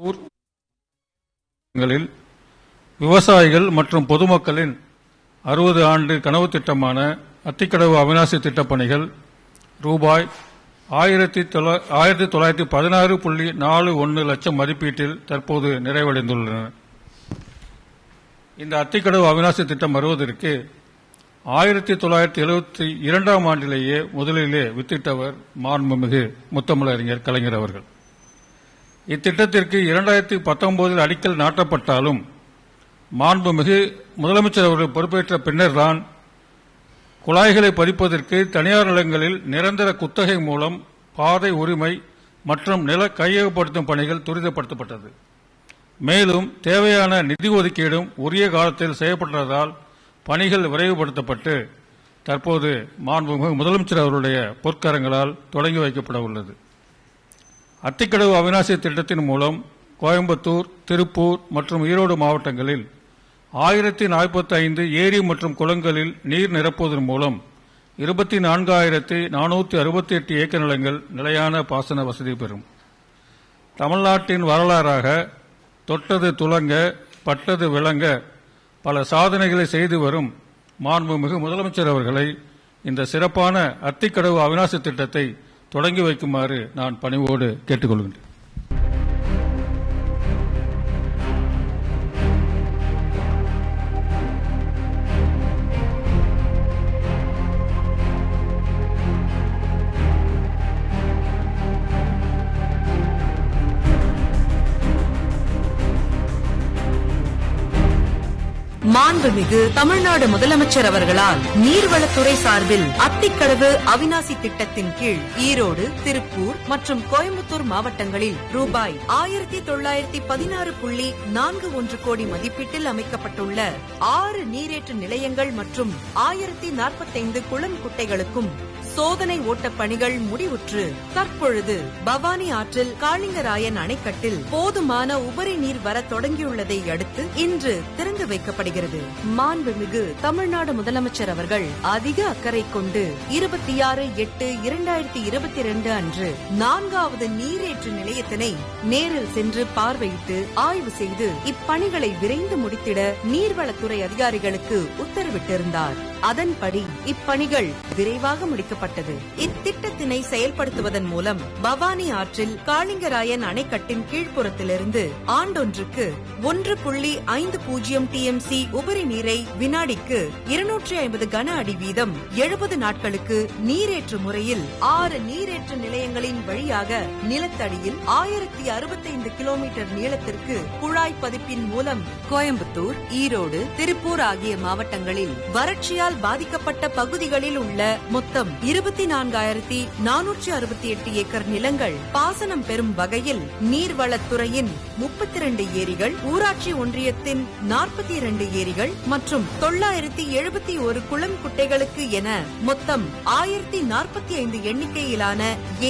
ஊர்களில் விவசாயிகள் மற்றும் பொதுமக்களின் 60 ஆண்டு கனவு திட்டமான அத்திக்கடவு அவிநாசி திட்டப்பணிகள் ரூபாய் 1916.41 லட்சம் மதிப்பீட்டில் தற்போது நிறைவடைந்துள்ளன. இந்த அத்திக்கடவு அவிநாசி திட்டம் வருவதற்கு 1972ஆம் ஆண்டிலேயே முதலிலே வித்திட்டவர் மாண்புமிகு முத்தமிழறிஞர் கலைஞர் அவர்கள். இத்திட்டத்திற்கு 2019 அடிக்கல் நாட்டப்பட்டாலும் மாண்புமிகு முதலமைச்சர் அவர்கள் பொறுப்பேற்ற பின்னர்தான் குழாய்களை பதிப்பதற்கு தனியார் நிலங்களில் நிரந்தர குத்தகை மூலம் பாதை உரிமை மற்றும் நில கையகப்படுத்தும் பணிகள் துரிதப்படுத்தப்பட்டது. மேலும் தேவையான நிதி ஒதுக்கீடும் உரிய காலத்தில் செய்யப்பட்டதால் பணிகள் விரைவுபடுத்தப்பட்டு தற்போது மாண்புமிகு முதலமைச்சர் அவருடைய பொற்கரங்களால் தொடங்கி வைக்கப்பட உள்ளது. அத்திக்கடவு அவிநாசி திட்டத்தின் மூலம் கோயம்புத்தூர், திருப்பூர் மற்றும் ஈரோடு மாவட்டங்களில் 1045 ஏரி மற்றும் குளங்களில் நீர் நிரப்புவதன் மூலம் 24,468 ஏக்கர் நிலங்கள் நிலையான பாசன வசதி பெறும். தமிழ்நாட்டின் வரலாறாக தொட்டது துலங்க பட்டது விளங்க பல சாதனைகளை செய்து வரும் மாண்புமிகு முதலமைச்சர் அவர்களை இந்த சிறப்பான அத்திக்கடவு அவிநாசி திட்டத்தை தொடங்கி வைக்குமாறு நான் பணிவோடு கேட்டுக்கொள்கின்றேன். மாண்புமிகு தமிழ்நாடு முதலமைச்சர் அவர்களால் நீர்வளத்துறை சார்பில் அத்திக்கடவு அவிநாசி திட்டத்தின் கீழ் ஈரோடு, திருப்பூர் மற்றும் கோயம்புத்தூர் மாவட்டங்களில் ரூபாய் 1916.41 கோடி மதிப்பீட்டில் அமைக்கப்பட்டுள்ள 6 நீரேற்று நிலையங்கள் மற்றும் 1045 குளம் குட்டைகளுக்கும் சோதனை ஓட்ட பணிகள் முடிவுற்று தற்பொழுது பவானி ஆற்றில் காளிங்கராயன் அணைக்கட்டில் போதுமான உபரி நீர் வர தொடங்கியுள்ளதை அடுத்து இன்று திறந்து வைக்கப்படுகிறது. மாண்புமிகு தமிழ்நாடு முதலமைச்சர் அவர்கள் அதிக அக்கறை கொண்டு 26/8/2022 அன்று 4வது நீரேற்று நிலையத்தினை நேரில் சென்று பார்வையிட்டு ஆய்வு செய்து இப்பணிகளை விரைந்து முடித்திட நீர்வளத்துறை அதிகாரிகளுக்கு உத்தரவிட்டிருந்தார். அதன்படி இப்பணிகள் விரைவாக முடிக்கப்பட்டது. இத்திட்டத்தினை செயல்படுத்துவதன் மூலம் பவானி ஆற்றில் காளிங்கராயன் அணைக்கட்டின் கீழ்ப்புறத்திலிருந்து ஆண்டொன்றுக்கு 1.50 TMC உபரி நீரை வினாடிக்கு 250 கன அடி வீதம் 70 நாட்களுக்கு நீரேற்று முறையில் 6 நீரேற்று நிலையங்களின் வழியாக நிலத்தடியில் 1065 கிலோமீட்டர் நீளத்திற்கு குழாய் பதிப்பின் மூலம் கோயம்புத்தூர், ஈரோடு, திருப்பூர் ஆகிய மாவட்டங்களில் வறட்சியால் பாதிக்கப்பட்ட பகுதிகளில் உள்ள மொத்தம் 24,468 ஏக்கர் நிலங்கள் பாசனம் பெறும் வகையில் நீர்வளத்துறையின் 32 ஏரிகள், ஊராட்சி ஒன்றியத்தின் 42 ஏரிகள் மற்றும் 971 குளம் குட்டைகளுக்கு என மொத்தம் 1045 எண்ணிக்கையிலான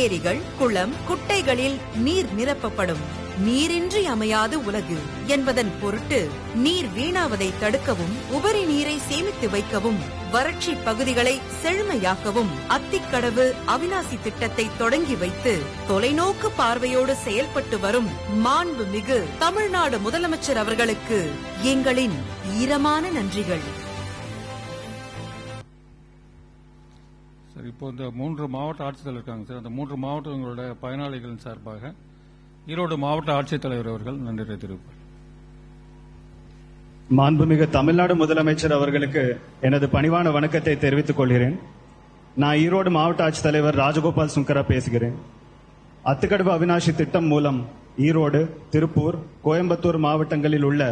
ஏரிகள், குளம், குட்டைகளில் நீர் நிரப்பப்படும். நீரின்றி அமையாது உலகு என்பதன் பொருட்டு நீர் வீணாவதை தடுக்கவும், உபரி நீரை சேமித்து வைக்கவும், வறட்சி பகுதிகளை செழுமையாக்கவும் அத்திக்கடவு அவிநாசி திட்டத்தை தொடங்கி வைத்து தொலைநோக்கு பார்வையோடு செயல்பட்டு வரும் மாண்புமிகு தமிழ்நாடு முதலமைச்சர் அவர்களுக்கு எங்களின் ஈரமான நன்றிகள். இப்போ இந்த 3 மாவட்ட ஆட்சித்தலைவர் இருக்காங்க சார். அந்த 3 மாவட்டங்களோட பயனாளிகளின் சார்பாக ஈரோடு மாவட்ட ஆட்சித்தலைவர் அவர்கள் நன்றி தெரிவிப்பார். மாண்புமிகு தமிழ்நாடு முதலமைச்சர் அவர்களுக்கு எனது பணிவான வணக்கத்தை தெரிவித்துக் கொள்கிறேன். நான் ஈரோடு மாவட்ட ஆட்சித்தலைவர் ராஜகோபால் சுங்கரா பேசுகிறேன். அத்திக்கடவு அவிநாசி திட்டம் மூலம் ஈரோடு, திருப்பூர், கோயம்புத்தூர் மாவட்டங்களில் உள்ள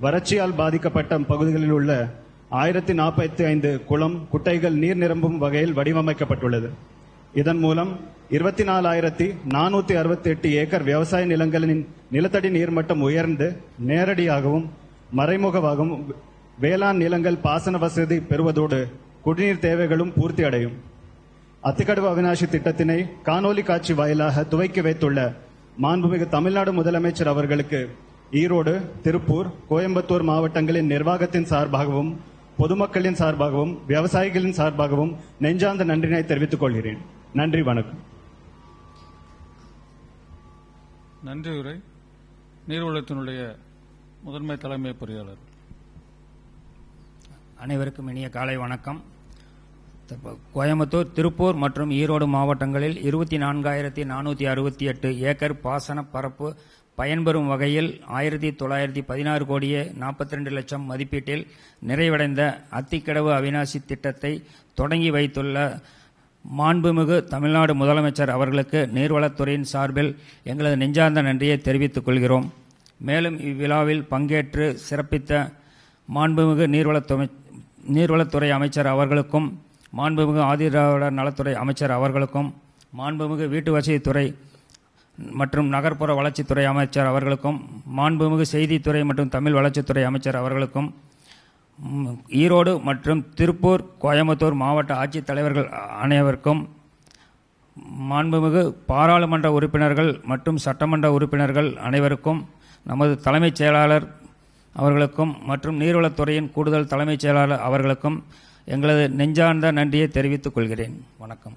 வறட்சியால் பாதிக்கப்பட்ட பகுதிகளில் உள்ள 1045 குளம், குட்டைகள் நீர் நிரம்பும் வகையில் வடிவமைக்கப்பட்டுள்ளது. இதன் மூலம் 24,468 ஏக்கர் விவசாய நிலங்களின் நிலத்தடி நீர்மட்டம் உயர்ந்து நேரடியாகவும் மறைமுகமாகவும் வேளாண் நிலங்கள் பாசன வசதி பெறுவதோடு குடிநீர் தேவைகளும் பூர்த்தி அடையும். அத்திக்கடவு அவிநாசி திட்டத்தினை காணொலி காட்சி வாயிலாக துவக்கி வைத்துள்ள மாண்புமிகு தமிழ்நாடு முதலமைச்சர் அவர்களுக்கு ஈரோடு, திருப்பூர், கோயம்புத்தூர் மாவட்டங்களின் நிர்வாகத்தின் சார்பாகவும், பொதுமக்களின் சார்பாகவும், விவசாயிகளின் சார்பாகவும் நெஞ்சார்ந்த நன்றினை தெரிவித்துக் கொள்கிறேன். நன்றி, வணக்கம். நன்றி உரை. நீர்வளத்தினுடைய முதன்மை தலைமை பொறியாளர். அனைவருக்கும் இனிய காலை வணக்கம். கோயம்புத்தூர், திருப்பூர் மற்றும் ஈரோடு மாவட்டங்களில் 24,468 ஏக்கர் பாசன பரப்பு பயன்பெறும் வகையில் 1916 கோடியே 42 லட்சம் மதிப்பீட்டில் நிறைவடைந்த அத்திக்கடவு அவிநாசி திட்டத்தை தொடங்கி வைத்துள்ள மாண்புமிகு தமிழ்நாடு முதலமைச்சர் அவர்களுக்கு நீர்வளத்துறையின் சார்பில் எங்களது நெஞ்சார்ந்த நன்றியை தெரிவித்துக் கொள்கிறோம். மேலும் இவ்விழாவில் பங்கேற்று சிறப்பித்த மாண்புமிகு நீர்வளத்துறை அமைச்சர் அவர்களுக்கும், மாண்புமிகு ஆதிதிராவிடர் நலத்துறை அமைச்சர் அவர்களுக்கும், மாண்புமிகு வீட்டு வசதித்துறை மற்றும் நகர்ப்புற வளர்ச்சித்துறை அமைச்சர் அவர்களுக்கும், மாண்புமிகு செய்தித்துறை மற்றும் தமிழ் வளர்ச்சித்துறை அமைச்சர் அவர்களுக்கும், ஈரோடு மற்றும் திருப்பூர், கோயம்புத்தூர் மாவட்ட ஆட்சித்தலைவர்கள் அனைவருக்கும், மாண்புமிகு பாராளுமன்ற உறுப்பினர்கள் மற்றும் சட்டமன்ற உறுப்பினர்கள் அனைவருக்கும், நமது தலைமைச் செயலாளர் அவர்களுக்கும் மற்றும் நீர்வளத்துறையின் கூடுதல் தலைமைச் செயலாளர் அவர்களுக்கும் எங்களது நெஞ்சார்ந்த நன்றியை தெரிவித்துக் கொள்கிறேன். வணக்கம்.